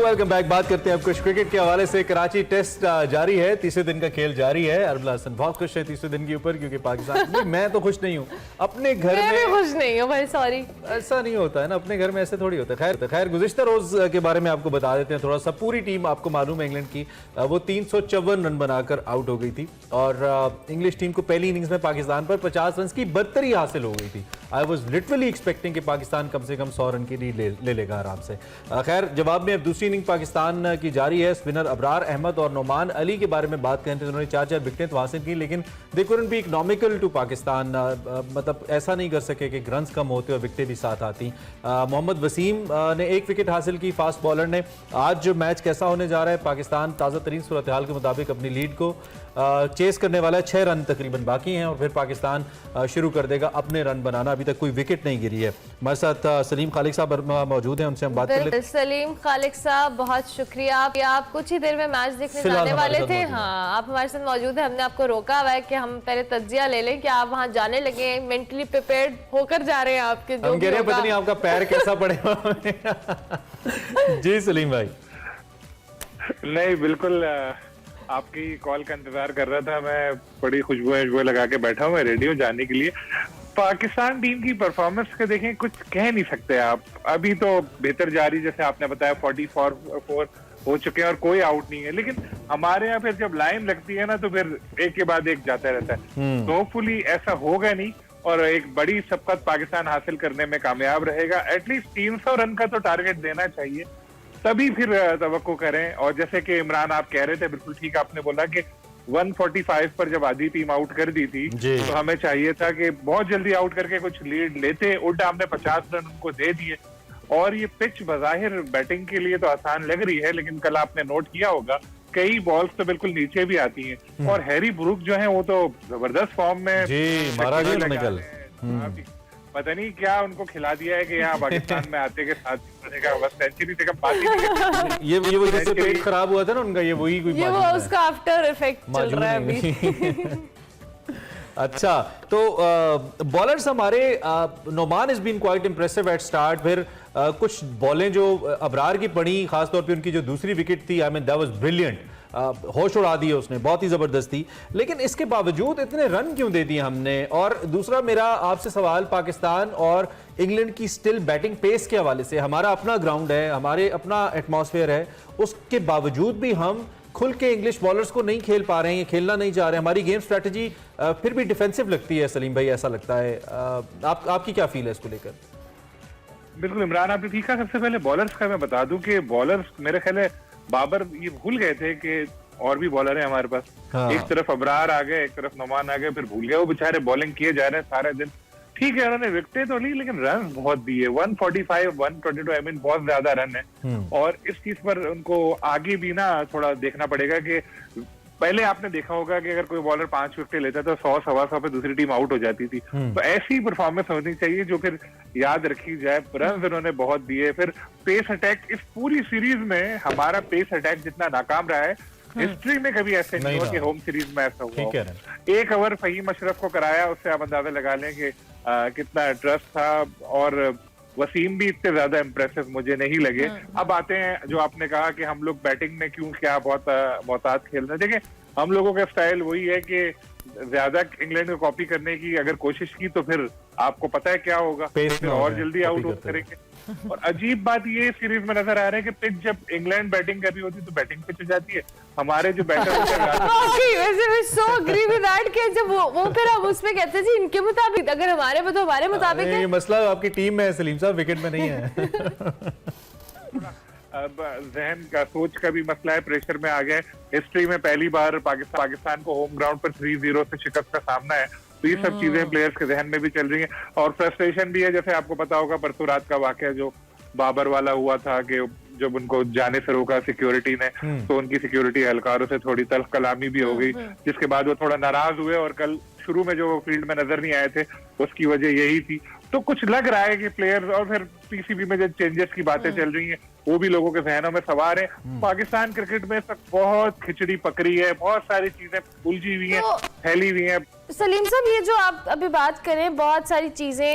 Welcome back. बात करते हैं अब कुछ क्रिकेट के हवाले से। कराची टेस्ट जारी है, तीसरे दिन का खेल जारी है। अरबला हसन बहुत खुश है तीसरे दिन के ऊपर क्योंकि पाकिस्तान मैं तो खुश नहीं हूँ अपने घर में। मैं भी खुश नहीं हूँ भाई, सॉरी। ऐसा नहीं होता है ना, अपने घर में ऐसे थोड़ी होता है। खैर गुज़िश्ता रोज के बारे में आपको बता देते हैं थोड़ा सा। पूरी टीम आपको मालूम है इंग्लैंड की, वो 354 रन बनाकर आउट हो गई थी और इंग्लिश टीम को पहली इनिंग्स में पाकिस्तान पर 50 रन की बर्तरी हासिल हो गई थी। आई वॉज लिटरली एक्सपेक्टिंग कि पाकिस्तान कम से कम 100 रन की लीड ले लेगा आराम से। खैर जवाब में अब दूसरी इनिंग पाकिस्तान की जारी है। स्पिनर अबरार अहमद और नोमान अली के बारे में बात करें तो उन्होंने 4-4 विकेटें तो हासिल की, लेकिन they couldn't be economical to Pakistan. मतलब ऐसा नहीं कर सके कि रन्स कम होते और विकेटें भी साथ आती। मोहम्मद वसीम ने 1 विकेट हासिल की, फास्ट बॉलर ने। आज जो मैच कैसा होने जा रहा है, पाकिस्तान ताज़ा तरीन सूरत हाल के मुताबिक अपनी लीड को चेस करने वाला है। 6 रन तकरीबन बाकी हैं और फिर पाकिस्तान शुरू कर देगा अपने रन बनाना। अभी तक कोई विकेट नहीं गिरी है। हमारे साथ सलीम खालिक साहब मौजूद हैं, उनसे हम बात कर लेते हैं। सलीम खालिक साहब बहुत शुक्रिया। आप कुछ ही देर में मैच देखने जाने वाले थे। हाँ, आप हमारे साथ मौजूद हैं। हमने आपको रोका हुआ है कि हम पहले तज्जिया ले लें कि आप वहाँ जाने लगे, मेंटली प्रिपेयर्ड होकर जा रहे हैं आपके जो भी होगा। पता नहीं आपका पैर कैसा पड़ेगा। जी सलीम भाई। नहीं, बिल्कुल आपकी कॉल का इंतजार कर रहा था मैं। बड़ी खुशबुएं लगा के बैठा हूँ मैं रेडियो जाने के लिए। पाकिस्तान टीम की परफॉर्मेंस के देखें, कुछ कह नहीं सकते आप। अभी तो बेहतर जा रही, जैसे आपने बताया 44 हो चुके हैं और कोई आउट नहीं है, लेकिन हमारे यहाँ फिर जब लाइन लगती है ना तो फिर एक के बाद एक जाता रहता है। तो होपफुली ऐसा होगा नहीं और एक बड़ी सबकत पाकिस्तान हासिल करने में कामयाब रहेगा। एटलीस्ट 300 रन का तो टारगेट देना चाहिए, तभी फिर तवक्को करें। और जैसे कि इमरान आप कह रहे थे, बिल्कुल ठीक आपने बोला कि 145 पर जब आधी टीम आउट कर दी थी तो हमें चाहिए था कि बहुत जल्दी आउट करके कुछ लीड लेते। उल्टा हमने 50 रन उनको दे दिए। और ये पिच बज़ाहिर बैटिंग के लिए तो आसान लग रही है, लेकिन कल आपने नोट किया होगा कई बॉल्स तो बिल्कुल नीचे भी आती हैं। और हैरी ब्रूक जो है वो तो जबरदस्त फॉर्म में पता नहीं क्या उनको खिला दिया है कि यहाँ पाकिस्तान में आते के साथ बस सेंचुरी तक बात ही ये वो जैसे पेट खराब हुआ था ना उनका, ये वही कोई ये वो उसका आफ्टर इफेक्ट चल रहा है अभी। अच्छा, तो बॉलर्स हमारे Noman is been quite impressive at start. फिर कुछ बॉलें जो अबरार की पड़ी, खासतौर पे उनकी जो दूसरी विकेट थी, I mean that was brilliant. होश उड़ा दी है उसने, बहुत ही जबरदस्त थी। लेकिन इसके बावजूद इतने रन क्यों दे दिए हमने? और दूसरा मेरा आपसे सवाल पाकिस्तान और इंग्लैंड की स्टिल बैटिंग पेस के हवाले से। हमारा अपना ग्राउंड है, हमारे अपना एटमॉस्फेयर है, उसके बावजूद भी हम खुल के इंग्लिश बॉलर्स को नहीं खेल पा रहे हैं, खेलना नहीं चाह रहे। हमारी गेम स्ट्रेटजी फिर भी डिफेंसिव लगती है सलीम भाई, ऐसा लगता है। आपकी क्या फील है इसको लेकर? बिल्कुल इमरान, आपने ठीक है। सबसे पहले बॉलर्स का मैं बता दूं कि बॉलर्स मेरे ख्याल है बाबर ये भूल गए थे कि और भी बॉलर है हमारे पास। हाँ। एक तरफ अबरार आ गए, एक तरफ नोमान आ गए, फिर भूल गए। वो बेचारे बॉलिंग किए जा रहे हैं सारे दिन। ठीक है, उन्होंने विकेटें तो ली लेकिन रन बहुत दिए। 145, 122, आई मीन बहुत ज्यादा रन है। और इस चीज पर उनको आगे भी ना थोड़ा देखना पड़ेगा कि पहले आपने देखा होगा कि अगर कोई बॉलर 5 विकेटें लेता तो 100-125 पे दूसरी टीम आउट हो जाती थी। तो ऐसी परफॉर्मेंस होनी चाहिए जो फिर याद रखी जाए। रन उन्होंने बहुत दिए। फिर पेस अटैक, इस पूरी सीरीज में हमारा पेस अटैक जितना नाकाम रहा है, हिस्ट्री में कभी ऐसे नहीं हुआ कि होम सीरीज में ऐसा हुआ। 1 ओवर फहीम अशरफ को कराया, उससे आप अंदाजा लगा लें कि कितना ट्रस्ट था। और वसीम भी इतने ज्यादा इंप्रेसिव मुझे नहीं लगे। अब आते हैं जो आपने कहा कि हम लोग बैटिंग में क्यों क्या बहुत मोहतात खेल रहे हैं। देखिए, हम लोगों का स्टाइल वही है कि ज्यादा इंग्लैंड को कॉपी करने की अगर कोशिश की तो फिर आपको पता है क्या होगा, फिर और जल्दी आउट करेंगे। और अजीब बात ये सीरीज में नजर आ रहा है कि पिच जब इंग्लैंड बैटिंग कर रही होती है तो बैटिंग पिच हो जाती है। हमारे जो बैटर होते हैं जब वो फिर हम उसमें कहते हैं इनके मुताबिक, अगर हमारे में तो हमारे मुताबिक है। ये मसला आपकी टीम में है सलीम साहब, विकेट में नहीं है। अब जहन का, सोच का भी मसला है, प्रेशर में आ गए। हिस्ट्री में पहली बार पाकिस्तान को होम ग्राउंड पर 3-0 से शिकस्त का सामना है। तो ये सब चीजें प्लेयर्स के जहन में भी चल रही हैं और फ्रस्ट्रेशन भी है। जैसे आपको पता होगा परसों रात का वाकया जो बाबर वाला हुआ था कि जब उनको जाने से रोका सिक्योरिटी ने, तो उनकी सिक्योरिटी एहलकारों से थोड़ी तल्ख कलामी भी हो गई, जिसके बाद वो थोड़ा नाराज हुए और कल शुरू में जो फील्ड में नजर नहीं आए थे उसकी वजह यही थी। तो कुछ लग रहा है कि प्लेयर्स, और फिर पीसीबी में जो चेंजेस की बातें चल रही हैं वो भी लोगों के जहनों में सवार है। पाकिस्तान क्रिकेट में सब बहुत खिचड़ी पकड़ी है, बहुत सारी चीजें उलझी हुई हैं, फैली हुई हैं। सलीम साहब, ये जो आप अभी बात करें, बहुत सारी चीजें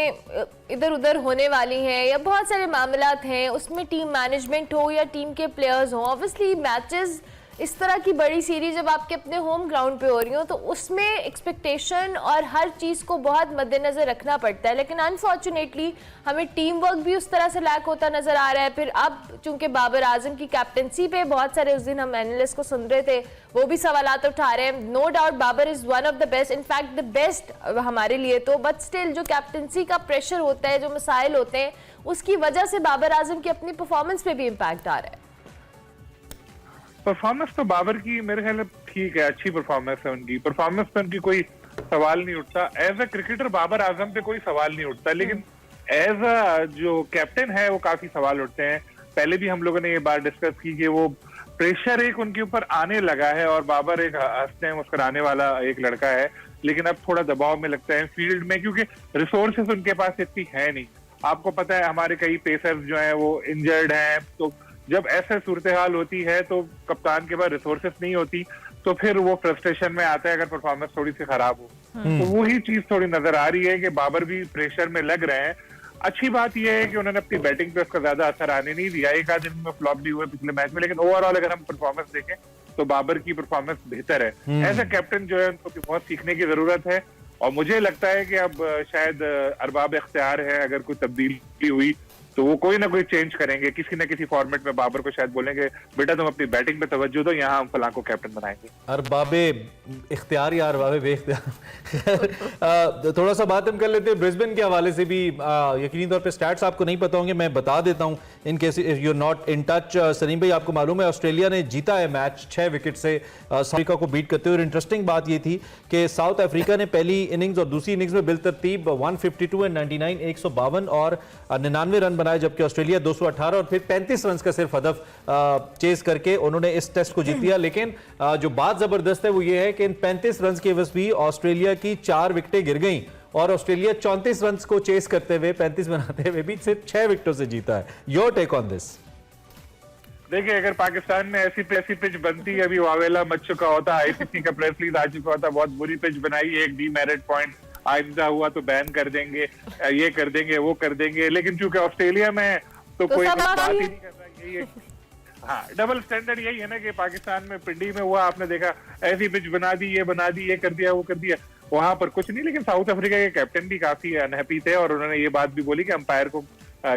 इधर उधर होने वाली हैं या बहुत सारे मामलात हैं, उसमें टीम मैनेजमेंट हो या टीम के प्लेयर्स हो, ऑब्वियसली मैचेस इस तरह की बड़ी सीरीज जब आपके अपने होम ग्राउंड पे हो रही हो तो उसमें एक्सपेक्टेशन और हर चीज़ को बहुत मद्देनजर रखना पड़ता है, लेकिन अनफॉर्चुनेटली हमें टीम वर्क भी उस तरह से लैक होता नजर आ रहा है। फिर अब चूंकि बाबर आजम की कैप्टनसी पे बहुत सारे, उस दिन हम एनालिस्ट को सुन रहे थे, वो भी सवालात उठा रहे हैं। No doubt Babar is one of the best, in fact the best हमारे लिए तो, बट स्टिल जो कैप्टनसी का प्रेशर होता है, जो मसाइल होते हैं, उसकी वजह से बाबर आजम की अपनी परफॉर्मेंस पे भी इम्पैक्ट आ रहा है। परफॉर्मेंस तो बाबर की मेरे ख्याल ठीक है, अच्छी परफॉर्मेंस है उनकी, परफॉर्मेंस पे उनकी कोई सवाल नहीं उठता। As a cricketer Babar Azam पे कोई सवाल नहीं उठता, लेकिन एज अ जो कैप्टन है वो काफी सवाल उठते हैं। पहले भी हम लोगों ने ये बात डिस्कस की कि वो प्रेशर एक उनके ऊपर आने लगा है, और बाबर एक हंसने मुस्कुराने वाला एक लड़का है, लेकिन अब थोड़ा दबाव में लगता है फील्ड में, क्योंकि रिसोर्सेस उनके पास इतनी है नहीं। आपको पता है हमारे कई पेसर्स जो हैं वो इंजर्ड हैं, तो जब ऐसे सूरत हाल होती है तो कप्तान के पास रिसोर्सेस नहीं होती, तो फिर वो फ्रस्ट्रेशन में आता है अगर परफॉर्मेंस थोड़ी सी खराब हो। तो वही चीज थोड़ी नजर आ रही है कि बाबर भी प्रेशर में लग रहे हैं। अच्छी बात यह है कि उन्होंने अपनी बैटिंग पे उसका ज्यादा असर आने नहीं दिया, एक आध दिन में फ्लॉप भी हुए पिछले मैच में, लेकिन ओवरऑल अगर हम परफॉर्मेंस देखें तो बाबर की परफॉर्मेंस बेहतर है। एज अ कैप्टन जो है उनको बहुत सीखने की जरूरत है, और मुझे लगता है कि अब शायद अरबाब इख्तियार है, अगर कोई तब्दीली हुई तो वो कोई ना कोई चेंज करेंगे, किसी न किसी फॉर्मेट में बाबर को शायद बोलेंगे बेटा तुम अपनी बैटिंग पे तवज्जो दो, यहाँ हम फलां को कैप्टन बनाएंगे। अरबाबे इख्तियार या अरबाबे बेइख्तियार। थोड़ा सा बात हम कर लेते हैं ब्रिस्बेन के हवाले से भी। यकीनी तौर पे स्टैट्स आपको नहीं पता होंगे, मैं बता देता हूं in case you are not in touch. Salim भाई, आपको मालूम है ऑस्ट्रेलिया ने जीता है मैच 6 विकेट से साउथ अफ्रीका को बीट करते हुए। इंटरेस्टिंग बात ये थी कि साउथ अफ्रीका ने पहली इनिंग्स और दूसरी इनिंग्स में बिलतरतीब 152 एंड 99 152 और 99 रन बनाए, जबकि ऑस्ट्रेलिया 218 और फिर 35 रन का सिर्फ हदफ चेस करके उन्होंने इस टेस्ट को जीत लिया। लेकिन जो बात जबरदस्त है वो ये है कि इन 35 रन के एवज भी ऑस्ट्रेलिया की 4 विकेटें गिर गईं और ऑस्ट्रेलिया 34 रन को चेस करते हुए 35 बनाते हुए भी सिर्फ 6 विकेटों से जीता है। Your take on this? देखिए, अगर पाकिस्तान में ऐसी पिच बनती, अभी वावेला मच चुका होता, आईसीसी का प्रेस रिलीज आ चुका होता, बहुत बुरी पिच बनाई, एक डीमेरिट पॉइंट, आइंदा हुआ तो बैन कर देंगे, ये कर देंगे, वो कर देंगे, लेकिन चूंकि ऑस्ट्रेलिया में तो कोई बात ही नहीं कर रहा। यही है, हाँ, डबल स्टैंडर्ड यही है ना कि पाकिस्तान में पिंडी में हुआ, आपने देखा ऐसी पिच बना दी, ये बना दी, ये कर दिया, वो कर दिया, वहां पर कुछ नहीं। लेकिन साउथ अफ्रीका के कैप्टन भी काफी अनहैप्पी थे और उन्होंने ये बात भी बोली कि अंपायर को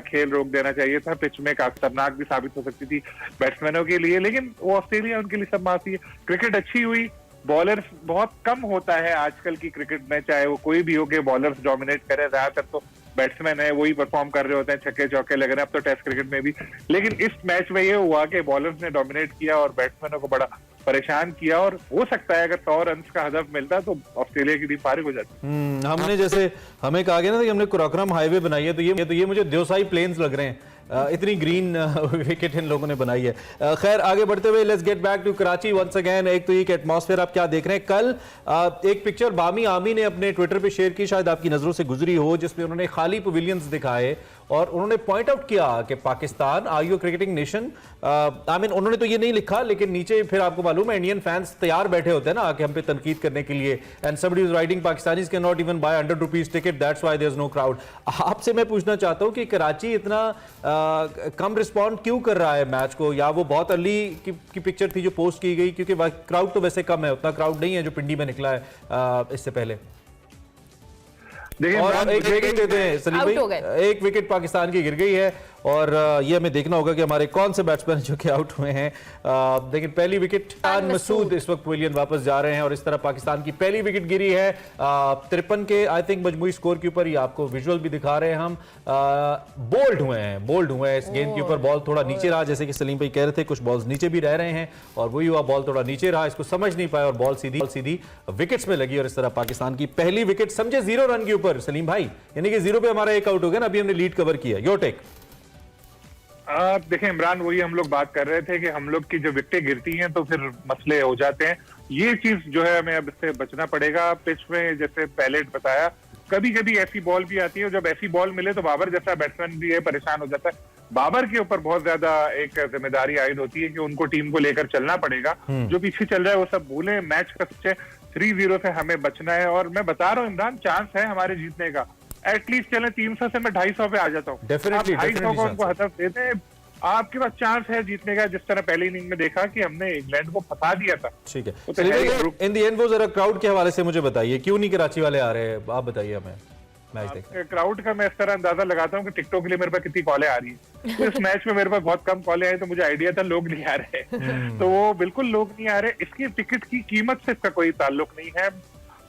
खेल रोक देना चाहिए था, पिच में काफी खतरनाक भी साबित हो सकती थी बैट्समैनों के लिए, लेकिन वो ऑस्ट्रेलिया उनके लिए सब माफी है। क्रिकेट अच्छी हुई, बॉलर्स बहुत कम होता है आजकल की क्रिकेट में, चाहे वो कोई भी हो के बॉलर्स डोमिनेट करे, ज्यादातर तो बैट्समैन है वही परफॉर्म कर रहे होते हैं, छक्के चौके लग रहे हैं अब तो टेस्ट क्रिकेट में भी। लेकिन इस मैच में ये हुआ कि बॉलर्स ने डोमिनेट किया और बैट्समैनों को बड़ा परेशान किया, और हो सकता है अगर 100 रन का हदफ मिलता तो ऑस्ट्रेलिया की टीम फारिग हो जाती। हमने जैसे हमें कहा गया ना कि हमने कुराक्रम हाईवे बनाई है, तो ये मुझे देवसाई प्लेन्स लग रहे हैं, इतनी ग्रीन विकेट इन लोगों ने बनाई है। खैर, आगे बढ़ते हुए let's get back to Karachi once again. एक तो ये एटमॉस्फेयर आप क्या देख रहे हैं। कल एक पिक्चर बामी आमी ने अपने ट्विटर पे शेयर की, शायद आपकी नजरों से गुजरी हो, जिसमें उन्होंने खाली पवेलियंस दिखाए और उन्होंने पॉइंट आउट किया कि Pakistan are you cricketing nation. I mean उन्होंने तो ये नहीं लिखा, लेकिन नीचे फिर आपको मालूम है इंडियन फैंस तैयार बैठे होते हैं ना आके हम पे तनकीद करने के लिए, and somebody is writing Pakistanis can not even buy ₹100 ticket, that's why there is no crowd. आपसे मैं पूछना चाहता हूं कि कराची इतना कम रिस्पॉन्ड क्यों कर रहा है मैच को, या वो बहुत अर्ली की पिक्चर थी जो पोस्ट की गई, क्योंकि क्राउड तो वैसे कम है, उतना क्राउड नहीं है जो पिंडी में निकला है इससे पहले। और एक विकेट देते हैं सलीम भाई, एक विकेट पाकिस्तान की गिर गई है और ये हमें देखना होगा कि हमारे कौन से बैट्समैन जो कि आउट हुए हैं। लेकिन पहली विकेट मसूद इस वक्त पवेलियन वापस जा रहे हैं और इस तरह पाकिस्तान की पहली विकेट गिरी है 53 के आई थिंक मजमूई स्कोर के ऊपर। ये आपको विजुअल भी दिखा रहे हैं हम। बोल्ड हुए हैं इस गेंद के ऊपर। बॉल थोड़ा नीचे रहा, जैसे कि सलीम भाई कह रहे थे, कुछ बॉल्स नीचे भी रह रहे हैं और वही हुआ, बॉल थोड़ा नीचे रहा, इसको समझ नहीं पाया और बॉल सीधी विकेट्स में लगी और इस तरह पाकिस्तान की पहली विकेट समझे 0 रन के ऊपर सलीम भाई, यानी कि 0 पे हमारा एक आउट हो गया ना, अभी हमने लीड कवर किया। Your take? देखें इमरान, वही हम लोग बात कर रहे थे कि हम लोग की जो विकेटें गिरती हैं तो फिर मसले हो जाते हैं। ये चीज जो है हमें अब इससे बचना पड़ेगा। पिच में जैसे पहले बताया कभी कभी ऐसी बॉल भी आती है, जब ऐसी बॉल मिले तो बाबर जैसा बैट्समैन भी है परेशान हो जाता है। बाबर के ऊपर बहुत ज्यादा एक जिम्मेदारी आयद होती है कि उनको टीम को लेकर चलना पड़ेगा। जो पीछे चल रहा है वो सब भूलें, मैच का पीछे 3-0 से हमें बचना है। और मैं बता रहा हूँ इमरान, चांस है हमारे जीतने का। एटलीस्ट चले 300 से मैं 250 पे आ जाता हूँ। 250 को उनको हदफ देते, आपके पास चांस है जीतने का। जिस तरह पहली इनिंग में देखा कि हमने इंग्लैंड को फंसा दिया था। ठीक है, इन द एंड वो जरा क्राउड के हवाले से मुझे बताइए, क्यों नहीं कराची वाले आ रहे हैं, आप बताइए हमें। क्राउड का मैं इस तरह अंदाजा लगाता हूँ कि टिकटॉक के लिए मेरे पास कितनी कॉलें आ रही है। तो इस मैच में मेरे पास बहुत कम कॉलें आई, तो मुझे आइडिया था लोग नहीं आ रहे। तो वो बिल्कुल लोग नहीं आ रहे। इसकी टिकट की कीमत से इसका कोई ताल्लुक नहीं है।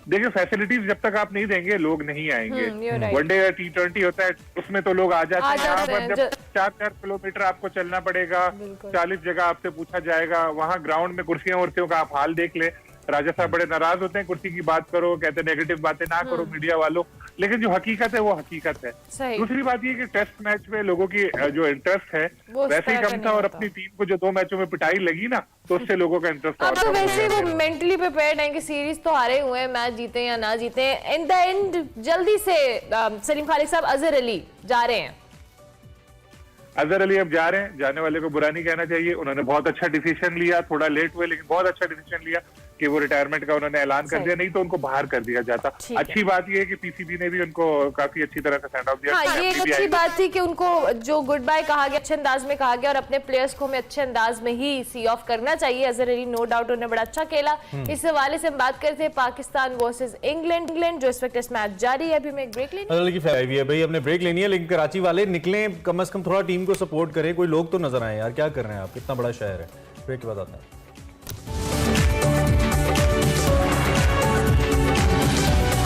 देखिए, फैसिलिटीज जब तक आप नहीं देंगे लोग नहीं आएंगे। वनडे या T20 होता है, उसमें तो लोग आ जाते हैं। यहाँ पर जब 4-4 किलोमीटर आपको चलना पड़ेगा, 40 जगह आपसे पूछा जाएगा। वहाँ ग्राउंड में कुर्सियां उर्सियों का आप हाल देख ले। राजा साहब बड़े नाराज होते हैं, कुर्सी की बात करो, कहते हैं नेगेटिव बातें ना करो मीडिया वालों। लेकिन जो हकीकत है वो हकीकत है। दूसरी बात ये कि टेस्ट मैच में लोगों की जो इंटरेस्ट है वैसे ही कम था, और अपनी टीम को जो 2 मैचों में पिटाई लगी ना, तो उससे लोगों का इंटरेस्ट अब तो वैसे वो मेंटली प्रिपेयर्ड है कि सीरीज तो हारे हुए हैं, मैच जीते या ना जीते। इन द एंड जल्दी से सलीम खालिक साहब, अजहर अली जा रहे हैं। अजहर अली अब जा रहे हैं, जाने वाले को बुरा नहीं कहना चाहिए। उन्होंने बहुत अच्छा डिसीजन लिया, थोड़ा लेट हुए लेकिन बहुत अच्छा डिसीजन लिया कि वो रिटायरमेंट का उन्होंने ऐलान कर दिया, नहीं तो उनको बाहर कर दिया जाता। अच्छी बात ये है कि पीसीबी ने भी उनको काफी अच्छी तरह से सेंड ऑफ दिया। हाँ, ये एक अच्छी बात थी कि उनको जो गुड बाय कहा गया, अच्छे अंदाज में कहा गया, और अपने प्लेयर्स को हमें अच्छे अंदाज में ही सी ऑफ करना चाहिए। अजहर अली नो डाउट उन्होंने बड़ा अच्छा खेला। इस हवाले से हम बात करते हैं पाकिस्तान वर्सेस इंग्लैंड, जो इस वक्त टेस्ट मैच जारी है। अभी हमें एक ब्रेक लेनी है भाई, हमने ब्रेक लेनी है, लेकिन कराची वाले निकले, कम से कम थोड़ा टीम को सपोर्ट करें। कोई लोग तो नजर आए यार, क्या कर रहे हैं आप, कितना बड़ा शहर है। ब्रेक के बाद आता है।